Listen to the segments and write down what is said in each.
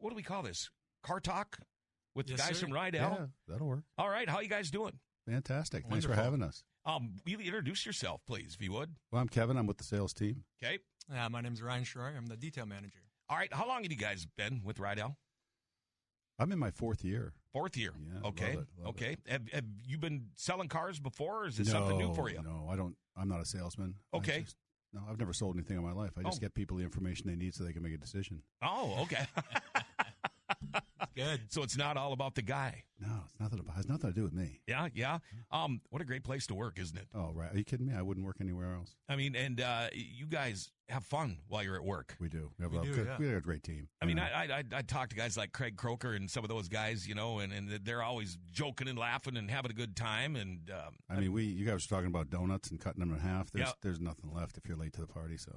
what do we call this? Car Talk with the guys from Rydell? Yeah, that'll work. All right. How you guys doing? Fantastic. Wonderful. Thanks for having us. You introduce yourself, please, if you would. Well, I'm Kevin. I'm with the sales team. Okay. My name's Ryan Schroyer. I'm the detail manager. All right. How long have you guys been with Rydell? I'm in my 4th year. 4th year. Yeah, Okay. love Okay. Have you been selling cars before, or is it something new for you? No, I don't. I'm not a salesman. Okay. I've never sold anything in my life. I just get people the information they need so they can make a decision. Oh, okay. Good. So it's not all about the guy. No, it has nothing to do with me. Yeah, yeah. What a great place to work, isn't it? Oh, right. Are you kidding me? I wouldn't work anywhere else. I mean, and you guys have fun while you're at work. We do. We have a great team. I mean, I talk to guys like Craig Croker and some of those guys, and they're always joking and laughing and having a good time. And I mean, you guys were talking about donuts and cutting them in half. There's nothing left if you're late to the party. So,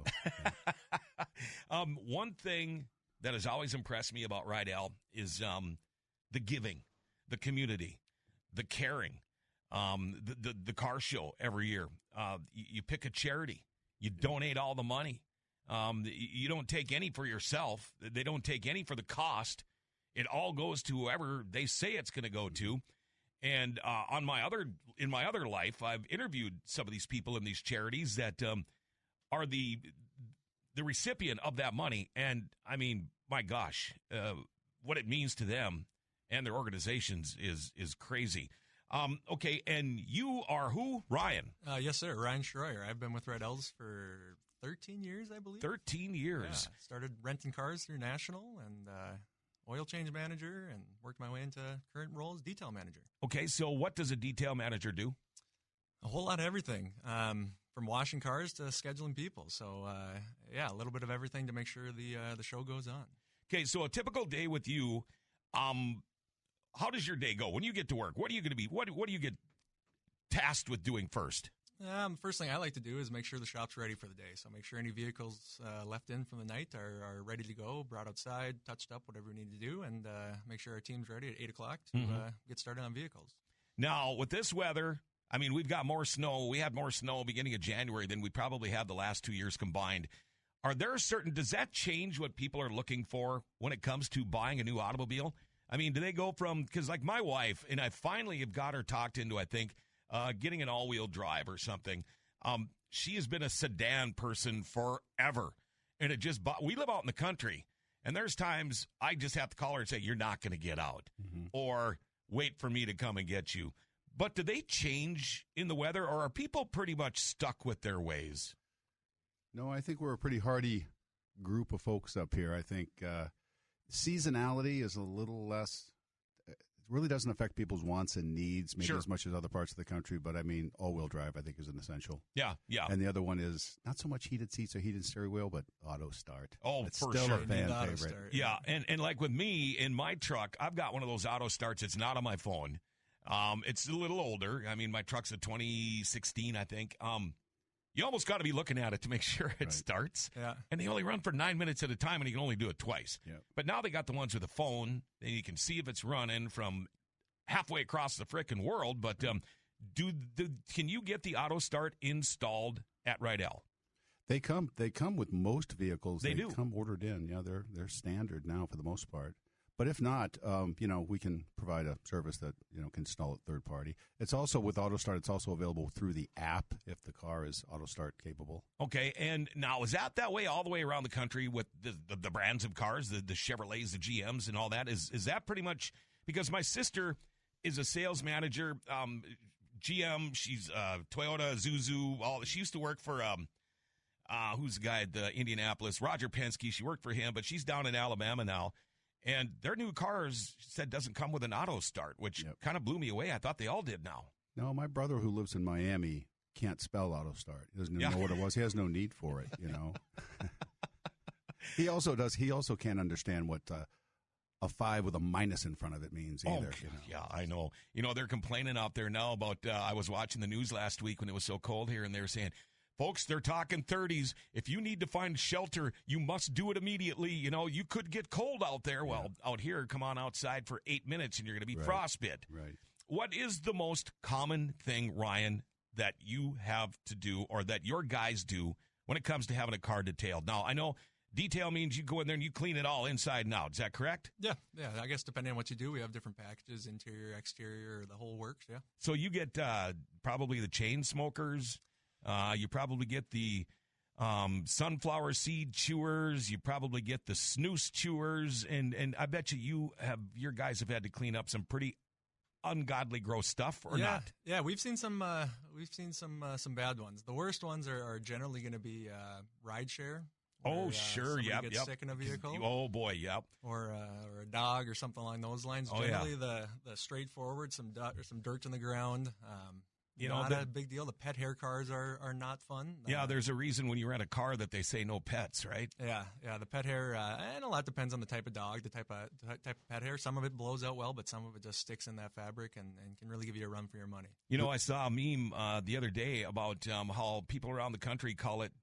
yeah. One thing that has always impressed me about Rydell is the giving, the community, the caring, the car show every year. You pick a charity. You donate all the money. You don't take any for yourself. They don't take any for the cost. It all goes to whoever they say it's going to go to. And in my other life, I've interviewed some of these people in these charities that are the recipient of that money. And, I mean, my gosh, what it means to them and their organizations is crazy. Okay, and you are who? Ryan? Yes, sir. Ryan Schroyer. I've been with Rydell's for 13 years, I believe. 13 years. Yeah, started renting cars through National and oil change manager and worked my way into current role as detail manager. Okay, so what does a detail manager do? A whole lot of everything, from washing cars to scheduling people. So, a little bit of everything to make sure the show goes on. Okay, so a typical day with you, how does your day go? When you get to work, what are you going to be? What do you get tasked with doing first? First thing I like to do is make sure the shop's ready for the day. So make sure any vehicles left in from the night are ready to go, brought outside, touched up, whatever we need to do, and make sure our team's ready at 8 o'clock to get started on vehicles. Now, with this weather, I mean, we've got more snow. We had more snow beginning of January than we probably had the last 2 years combined. Does that change what people are looking for when it comes to buying a new automobile? I mean, do they go from, because like my wife, and I finally have got her talked into, I think, getting an all-wheel drive or something. She has been a sedan person forever. And we live out in the country, and there's times I just have to call her and say, you're not going to get out, or wait for me to come and get you. But do they change in the weather, or are people pretty much stuck with their ways? No, I think we're a pretty hardy group of folks up here. I think seasonality is a little less. It really doesn't affect people's wants and needs maybe as much as other parts of the country. But, I mean, all-wheel drive, I think, is an essential. Yeah, yeah. And the other one is not so much heated seats or heated steering wheel, but auto start. Oh, it's for still sure. a fan favorite. Start, yeah, and like with me, in my truck, I've got one of those auto starts. It's not on my phone. It's a little older. I mean, my truck's a 2016, I think. You almost got to be looking at it to make sure it starts. Yeah. And they only run for 9 minutes at a time, and you can only do it twice. Yep. But now they got the ones with a phone, and you can see if it's running from halfway across the frickin' world. But can you get the auto start installed at Rydell? They come with most vehicles. They do come ordered in. Yeah, they're standard now for the most part. But if not, we can provide a service that, can install it third party. It's also with AutoStart, it's also available through the app if the car is AutoStart capable. Okay, and now is that way all the way around the country with the brands of cars, the Chevrolets, the GMs and all that? Is that pretty much, because my sister is a sales manager, GM, she's Toyota, Zuzu, she used to work for, who's the guy at Indianapolis, Roger Penske. She worked for him, but she's down in Alabama now. And their new cars, she said, doesn't come with an auto start, which kind of blew me away. I thought they all did now. No, my brother who lives in Miami can't spell auto start. He doesn't even know what it was. He has no need for it, He also can't understand what a 5 with a minus in front of it means either. Yeah, I know. They're complaining out there now about, I was watching the news last week when it was so cold here, and they were saying, folks, they're talking 30s. If you need to find shelter, you must do it immediately. You could get cold out there. Well, out here, come on outside for 8 minutes and you're going to be frostbit. Right. What is the most common thing, Ryan, that you have to do or that your guys do when it comes to having a car detailed? Now, I know Detail means you go in there and you clean it all inside and out. Is that correct? Yeah. I guess depending on what you do, we have different packages, interior, exterior, the whole works. Yeah. So you get probably the chain smokers. You probably get the sunflower seed chewers. You probably get the snooze chewers, and I bet your guys have had to clean up some pretty ungodly gross stuff, or not? Yeah, we've seen some bad ones. The worst ones are generally going to be rideshare. Oh, sure, yep. Gets sick in a vehicle. Oh boy, yep. Or a dog or something along those lines. Generally, the straightforward, some dirt in the ground. Not a big deal. The pet hair cars are not fun. Yeah, there's a reason when you rent a car that they say no pets, right? Yeah. The pet hair, and a lot depends on the type of dog, the type of pet hair. Some of it blows out well, but some of it just sticks in that fabric and can really give you a run for your money. I saw a meme the other day about how people around the country call it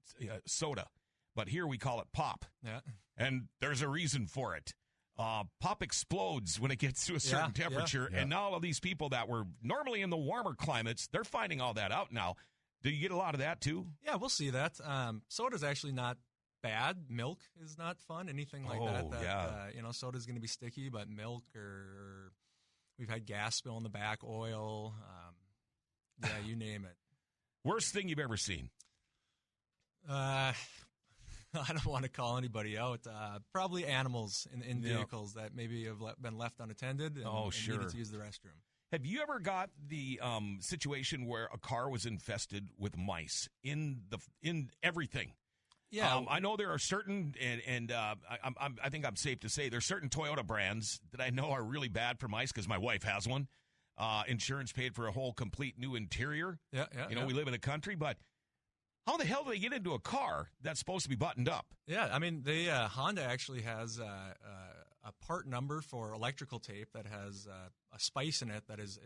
soda, but here we call it pop. Yeah, and there's a reason for it. Pop explodes when it gets to a certain temperature, and now all of these people that were normally in the warmer climates, they're finding all that out now. Do you get a lot of that too? Yeah, we'll see that. Soda's actually not bad. Milk is not fun. Anything like that. Soda's going to be sticky, but milk or we've had gas spill in the back, oil. You name it. Worst thing you've ever seen? I don't want to call anybody out. Probably animals in vehicles that maybe have been left unattended and needed to use the restroom. Have you ever got the situation where a car was infested with mice in everything? Yeah, I know there are certain, and I think I'm safe to say there's certain Toyota brands that I know are really bad for mice because my wife has one. Insurance paid for a whole complete new interior. Yeah. We live in a country, but how the hell do they get into a car that's supposed to be buttoned up? Yeah, I mean, Honda actually has a part number for electrical tape that has a spice in it that is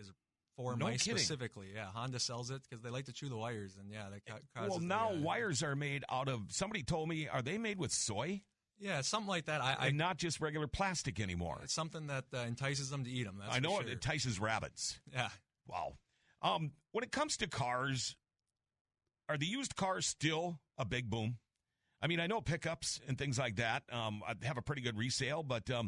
for mice specifically. Yeah, Honda sells it because they like to chew the wires, and that causes. Well, now wires are made out of. Somebody told me, are they made with soy? Yeah, something like that. And not just regular plastic anymore. It's something that entices them to eat them. That's I know for sure. It entices rabbits. Yeah. Wow. When it comes to cars, are the used cars still a big boom? I mean, I know pickups and things like that have a pretty good resale, but do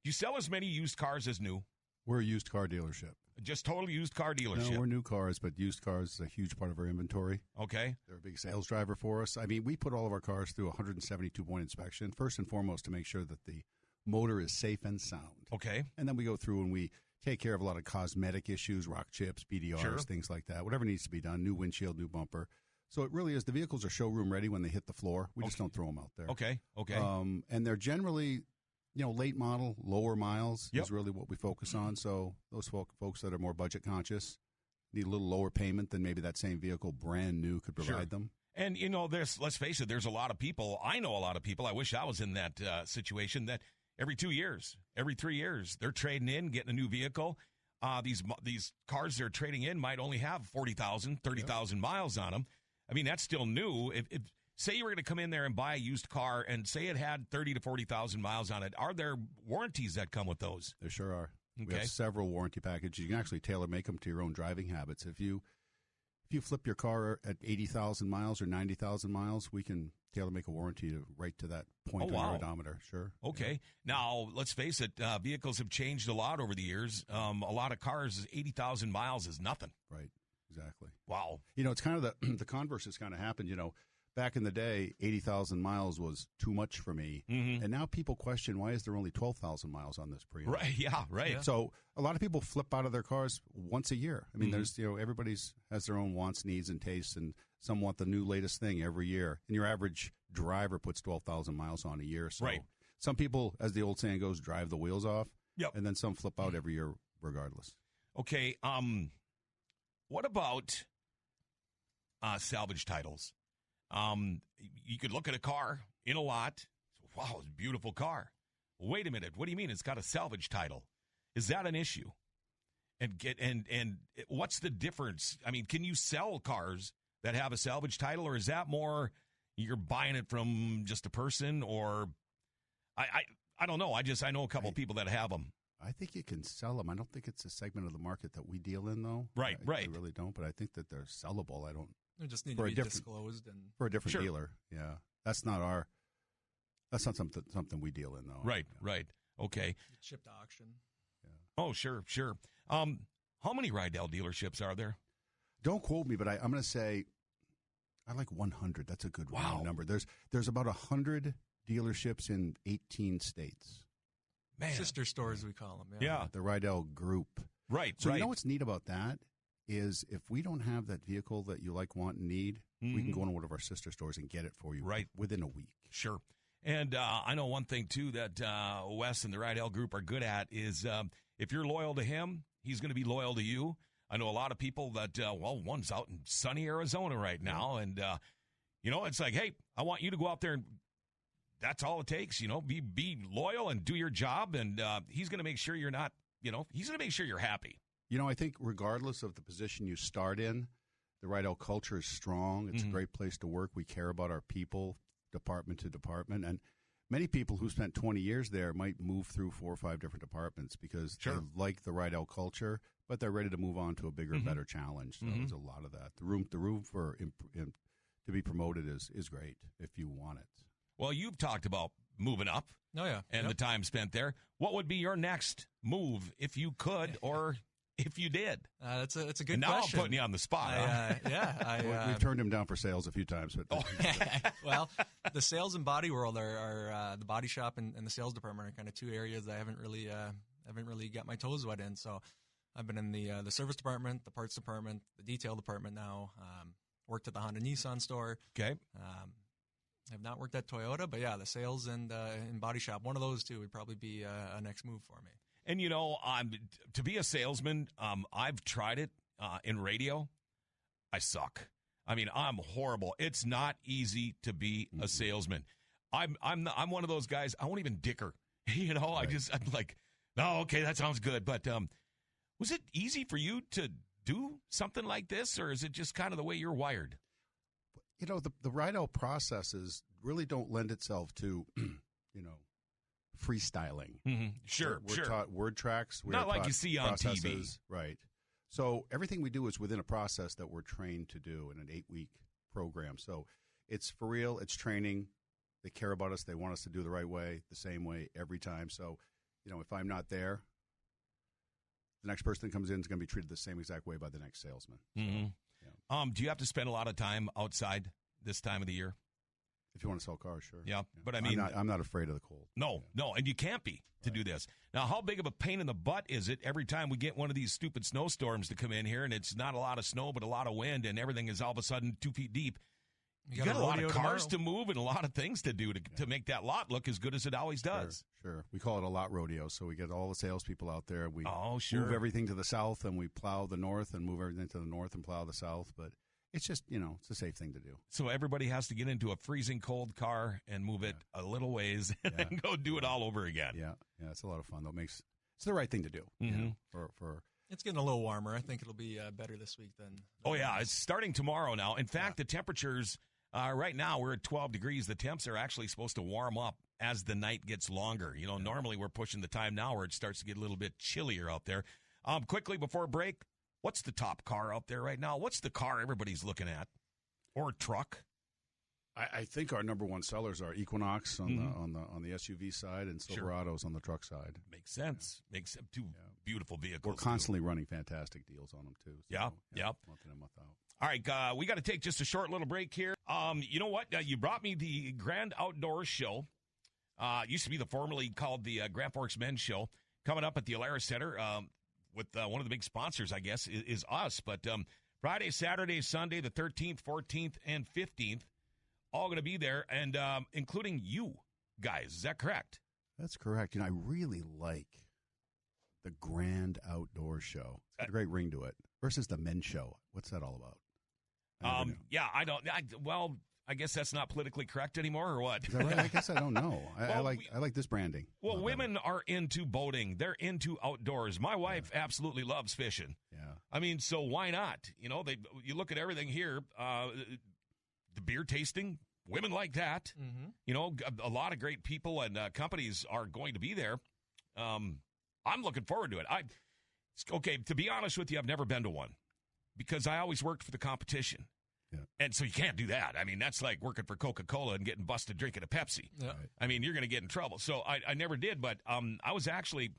you sell as many used cars as new? We're a used car dealership. Just total used car dealership? No, we're new cars, but used cars is a huge part of our inventory. Okay. They're a big sales driver for us. I mean, we put all of our cars through a 172-point inspection, first and foremost to make sure that the motor is safe and sound. Okay. And then we go through and we take care of a lot of cosmetic issues, rock chips, BDRs, things like that, whatever needs to be done, new windshield, new bumper. So it really is. The vehicles are showroom ready when they hit the floor. We just don't throw them out there. Okay. And they're generally, late model, lower miles is really what we focus on. So those folks that are more budget conscious need a little lower payment than maybe that same vehicle brand new could provide them. And, let's face it, there's a lot of people. I know a lot of people. I wish I was in that situation that every 2 years, every 3 years, they're trading in, getting a new vehicle. These cars they're trading in might only have 40,000, 30,000 miles on them. I mean, that's still new. If say you were going to come in there and buy a used car and say it had 30 to 40,000 miles on it, are there warranties that come with those? There sure are. Okay. We have several warranty packages. You can actually tailor-make them to your own driving habits. If you flip your car at 80,000 miles or 90,000 miles, we can tailor-make a warranty right to that point on your odometer. Sure. Okay. Yeah. Now, let's face it, vehicles have changed a lot over the years. A lot of cars, 80,000 miles is nothing. Right. Exactly. Wow. It's kind of the converse has kind of happened. Back in the day, 80,000 miles was too much for me. Mm-hmm. And now people question, why is there only 12,000 miles on this pre-owned? Right. Yeah. Right. Yeah. So a lot of people flip out of their cars once a year. I mean, there's, everybody's has their own wants, needs, and tastes, and some want the new latest thing every year. And your average driver puts 12,000 miles on a year. So some people, as the old saying goes, drive the wheels off. Yep. And then some flip out every year regardless. Okay. What about salvage titles? You could look at a car in a lot. Wow, it's a beautiful car. Wait a minute. What do you mean it's got a salvage title? Is that an issue? And what's the difference? I mean, can you sell cars that have a salvage title, or is that more you're buying it from just a person? Or I don't know. I know a couple of people that have them. I think you can sell them. I don't think it's a segment of the market that we deal in, though. Right. I really don't, but I think that they're sellable. They just need to be disclosed. For a different dealer, yeah. That's not That's not something we deal in, though. Right, right. Okay. Shipped to auction. Yeah. Oh, sure. How many Rydell dealerships are there? Don't quote me, but I'm going to say I like 100. That's a good round number. There's about 100 dealerships in 18 states. Man. Sister stores, we call them. Yeah. The Rydell Group. Right, So you know what's neat about that is if we don't have that vehicle that you like, want, and need, we can go into one of our sister stores and get it for you within a week. Sure. And I know one thing, too, that Wes and the Rydell Group are good at is if you're loyal to him, he's going to be loyal to you. I know a lot of people that, one's out in sunny Arizona right now, and, it's like, hey, I want you to go out there and that's all it takes, be loyal and do your job, and he's going to make sure you're not, he's going to make sure you're happy. I think regardless of the position you start in, the Rydell culture is strong. It's a great place to work. We care about our people, department to department, and many people who spent 20 years there might move through 4 or 5 different departments because they like the Rydell culture, but they're ready to move on to a bigger, better challenge. So there's a lot of that. The room for to be promoted is great if you want it. Well, you've talked about moving up. Oh, yeah. And the time spent there. What would be your next move if you could or if you did? That's a good and now question. I'm putting you on the spot. We've turned him down for sales a few times. But well, the sales and body world are the body shop and the sales department are kind of two areas that I haven't really got my toes wet in. So I've been in the service department, the parts department, the detail department now. Worked at the Honda Nissan store. Okay. I've not worked at Toyota, but the sales and body shop, one of those two would probably be a next move for me. And, to be a salesman, I've tried it in radio. I suck. I mean, I'm horrible. It's not easy to be a salesman. I'm one of those guys, I won't even dicker. I'm like, no, okay, that sounds good. But was it easy for you to do something like this, or is it just kind of the way you're wired? The Rydell processes really don't lend itself to, freestyling. Mm-hmm. Sure, we're taught word tracks. Not like you see on TV. Right. So everything we do is within a process that we're trained to do in an 8-week program. So it's for real. It's training. They care about us. They want us to do the right way, the same way every time. So, if I'm not there, the next person that comes in is going to be treated the same exact way by the next salesman. Mm-hmm. So, do you have to spend a lot of time outside this time of the year? If you want to sell cars, sure. Yeah. But I mean, I'm not afraid of the cold. No, and you can't be to do this. Now, how big of a pain in the butt is it every time we get one of these stupid snowstorms to come in here, and it's not a lot of snow, but a lot of wind, and everything is all of a sudden 2 feet deep? You got a lot of cars to move and a lot of things to do to make that lot look as good as it always does. Sure. We call it a lot rodeo. So we get all the salespeople out there. We move everything to the south, and we plow the north, and move everything to the north and plow the south. But it's just, it's a safe thing to do. So everybody has to get into a freezing cold car and move it a little ways and go do it all over again. Yeah, it's a lot of fun. It's the right thing to do. For It's getting a little warmer. I think it'll be better this week than it's starting tomorrow now. In fact, the temperatures right now we're at 12 degrees. The temps are actually supposed to warm up as the night gets longer. Normally we're pushing the time now where it starts to get a little bit chillier out there. Quickly before break, what's the top car out there right now? What's the car everybody's looking at? Or truck? I think our number one sellers are Equinox on the SUV side and Silverados on the truck side. Makes sense. Two beautiful vehicles. We're constantly running fantastic deals on them too. So, month in and month out. All right, we got to take just a short little break here. You know what? You brought me the Grand Outdoors Show. Used to be formerly called the Grand Forks Men's Show. Coming up at the Alara Center with one of the big sponsors, I guess, is us. But Friday, Saturday, Sunday, the 13th, 14th, and 15th, all going to be there, and including you guys. Is that correct? That's correct. I really like the Grand Outdoors Show. It's got a great ring to it. Versus the Men's Show. What's that all about? I guess that's not politically correct anymore, or what? Is that right? I guess I don't know. I like this branding. Well, women are into boating. They're into outdoors. My wife absolutely loves fishing. Yeah. I mean, so why not? You look at everything here, the beer tasting, women like that. Mm-hmm. A lot of great people and companies are going to be there. I'm looking forward to it. To be honest with you, I've never been to one because I always worked for the competition. Yeah. And so you can't do that. I mean, that's like working for Coca-Cola and getting busted drinking a Pepsi. Yeah. Right. I mean, you're going to get in trouble. So I never did, but I was actually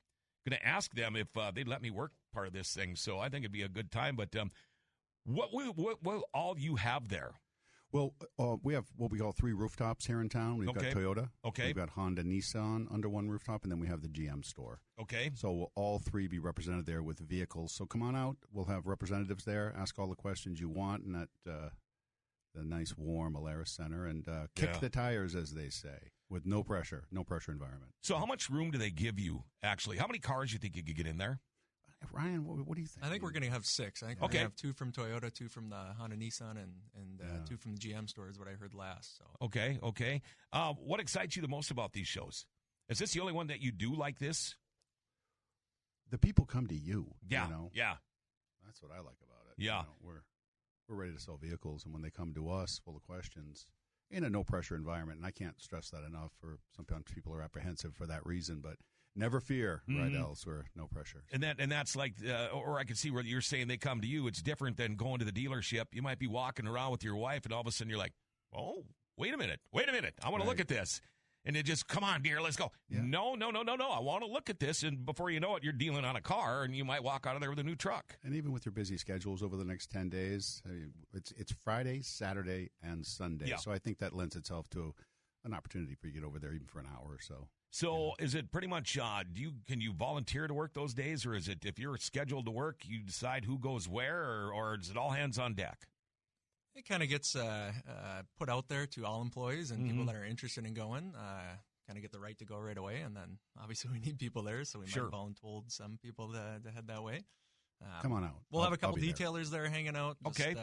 going to ask them if they'd let me work part of this thing. So I think it'd be a good time. But what will all you have there? Well, we have what we call 3 rooftops here in town. We've got Toyota. Okay. We've got Honda, Nissan under one rooftop, and then we have the GM store. Okay. So will all 3 be represented there with vehicles. So come on out. We'll have representatives there. Ask all the questions you want in that the nice, warm Alaris Center, and kick the tires, as they say, with no pressure environment. So how much room do they give you, actually? How many cars do you think you could get in there? Ryan, what do you think? I think we're going to have 6. I think we're going to have 2 from Toyota, 2 from the Honda, Nissan, and 2 from the GM store is what I heard last. So Okay. What excites you the most about these shows? Is this the only one that you do like this? The people come to you. Yeah. You know? Yeah. That's what I like about it. Yeah. You know, we're ready to sell vehicles, and when they come to us full of questions in a no-pressure environment, and I can't stress that enough, for sometimes people are apprehensive for that reason, but never fear, Rydell, we're no pressure. And that's like, or I can see where you're saying they come to you. It's different than going to the dealership. You might be walking around with your wife, and all of a sudden you're like, oh, wait a minute. I want to look at this. And it just, come on, dear, let's go. Yeah. No. I want to look at this. And before you know it, you're dealing on a car, and you might walk out of there with a new truck. And even with your busy schedules over the next 10 days, it's Friday, Saturday, and Sunday. Yeah. So I think that lends itself to an opportunity for you to get over there even for an hour or so. So is it pretty much, can you volunteer to work those days, or is it if you're scheduled to work, you decide who goes where, or is it all hands on deck? it kind of gets put out there to all employees and people that are interested in going. Kind of get the right to go right away, and then obviously we need people there, so we might volunteer some people to head that way. Come on out. We'll have a couple detailers there hanging out. Just, okay.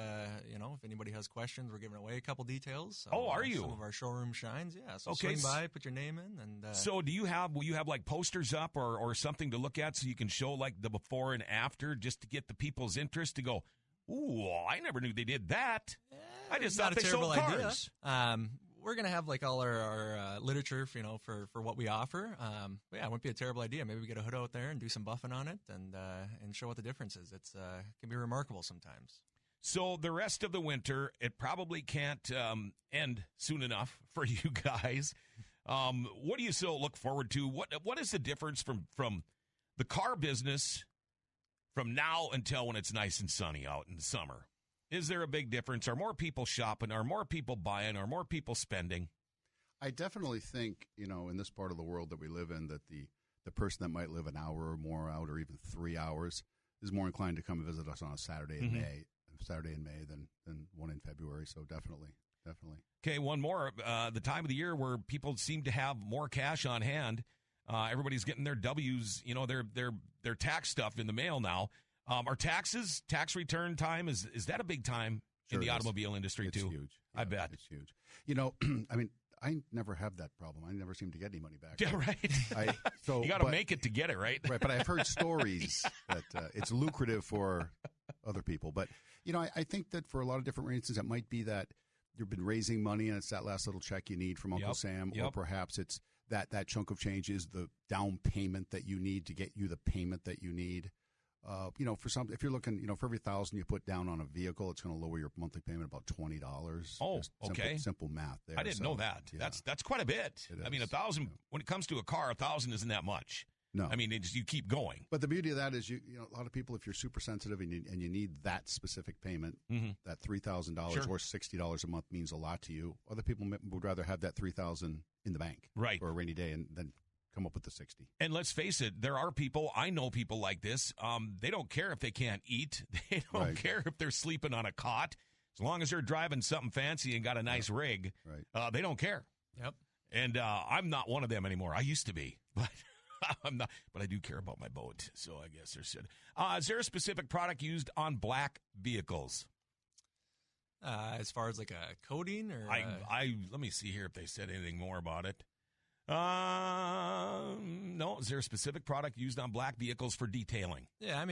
If anybody has questions, we're giving away a couple details. So, are you? Some of our showroom shines, yeah. So swing by, put your name in, and. So will you have like posters up or something to look at so you can show like the before and after just to get the people's interest to go, ooh, I never knew they did that. I just thought they sold cars. We're going to have like all our literature, for what we offer. It wouldn't be a terrible idea. Maybe we get a hood out there and do some buffing on it and show what the difference is. It can be remarkable sometimes. So the rest of the winter, it probably can't end soon enough for you guys. What do you still look forward to? What is the difference from the car business from now until when it's nice and sunny out in the summer? Is there a big difference? Are more people shopping? Are more people buying? Are more people spending? I definitely think, in this part of the world that we live in, that the person that might live an hour or more out, or even 3 hours, is more inclined to come and visit us on a Saturday in May than one in February. So definitely. Okay, one more. The time of the year where people seem to have more cash on hand. Everybody's getting their W's, their tax stuff in the mail now. Are tax return time, is that a big time in the automobile industry too? It's huge. Yeah, I bet. It's huge. I never have that problem. I never seem to get any money back. Yeah, right. You got to make it to get it, right? Right, but I've heard stories that it's lucrative for other people. But, I think that for a lot of different reasons, it might be that you've been raising money and it's that last little check you need from Uncle Sam, or perhaps it's that chunk of change is the down payment that you need to get you the payment that you need. If you're looking, for every $1,000 you put down on a vehicle, it's going to lower your monthly payment about $20. Oh, okay. Simple math there. I didn't know that. Yeah. That's quite a bit. $1,000, when it comes to a car, $1,000 isn't that much. No. You keep going. But the beauty of that is, a lot of people, if you're super sensitive and you need that specific payment, that $3,000 or $60 a month means a lot to you. Other people would rather have that $3,000 in the bank for a rainy day and then come up with the 60. And let's face it, there are people, I know people like this, they don't care if they can't eat. They don't care if they're sleeping on a cot. As long as they're driving something fancy and got a nice rig, they don't care. Yep. And I'm not one of them anymore. I used to be, but I'm not. But I do care about my boat, so I guess there's is there a specific product used on black vehicles? As far as like a coating or let me see here if they said anything more about it. No. Is there a specific product used on black vehicles for detailing? Yeah,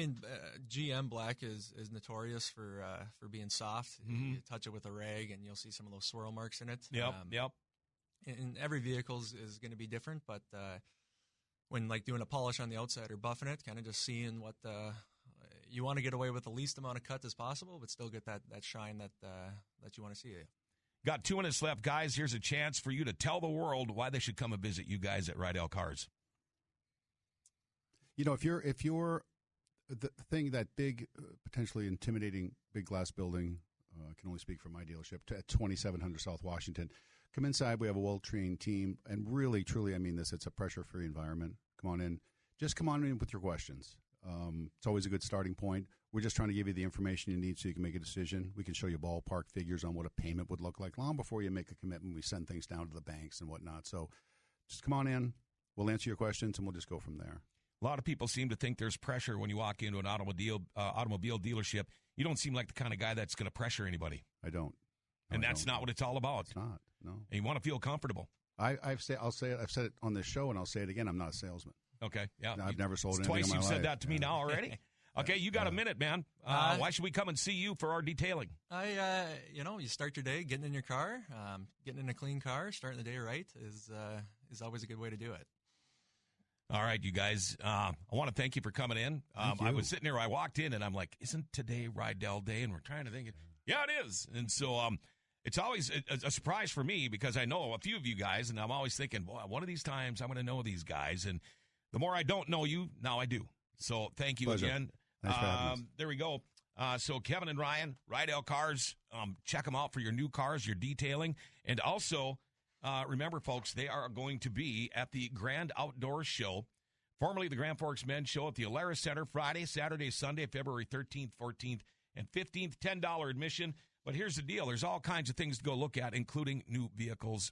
GM black is notorious for being soft. You touch it with a rag, and you'll see some of those swirl marks in it. Yep. And every vehicle is going to be different, but when like doing a polish on the outside or buffing it, kind of just seeing what you want to get away with the least amount of cut as possible, but still get that shine that you want to see. Got 2 minutes left, guys. Here's a chance for you to tell the world why they should come and visit you guys at Rydell Cars. You know, if you're the thing, that big, potentially intimidating big glass building, I can only speak for my dealership, at 2700 South Washington. Come inside. We have a well-trained team, and really, truly, I mean this. It's a pressure-free environment. Come on in. Just come on in with your questions. It's always a good starting point. We're just trying to give you the information you need so you can make a decision. We can show you ballpark figures on what a payment would look like. Long before you make a commitment, we send things down to the banks and whatnot. So just come on in. We'll answer your questions, and we'll just go from there. A lot of people seem to think there's pressure when you walk into an automobile dealership. You don't seem like the kind of guy that's going to pressure anybody. I don't. No, and that's not what it's all about. It's not, no. And you want to feel comfortable. I've said it on this show, and I'll say it again. I'm not a salesman. Okay, yeah. I've never sold anything twice in my you've life. said that to me now already. Okay, you got a minute, man. Why should we come and see you for our detailing? You start your day getting in your car, getting in a clean car, starting the day right is always a good way to do it. All right, you guys. I want to thank you for coming in. I was sitting here, I walked in, and I'm like, isn't today Rydell Day? And we're trying to think, yeah, it is. And so it's always a surprise for me because I know a few of you guys, and I'm always thinking, boy, one of these times I'm going to know these guys. And the more I don't know you, now I do. So thank you Pleasure. again. Thanks for having us. There we go. So Kevin and Ryan, Rydell Cars, check them out for your new cars, your detailing. And also, remember, folks, they are going to be at the Grand Outdoors Show, formerly the Grand Forks Men's Show at the Alaris Center, Friday, Saturday, Sunday, February 13th, 14th, and 15th, $10 admission. But here's the deal. There's all kinds of things to go look at, including new vehicles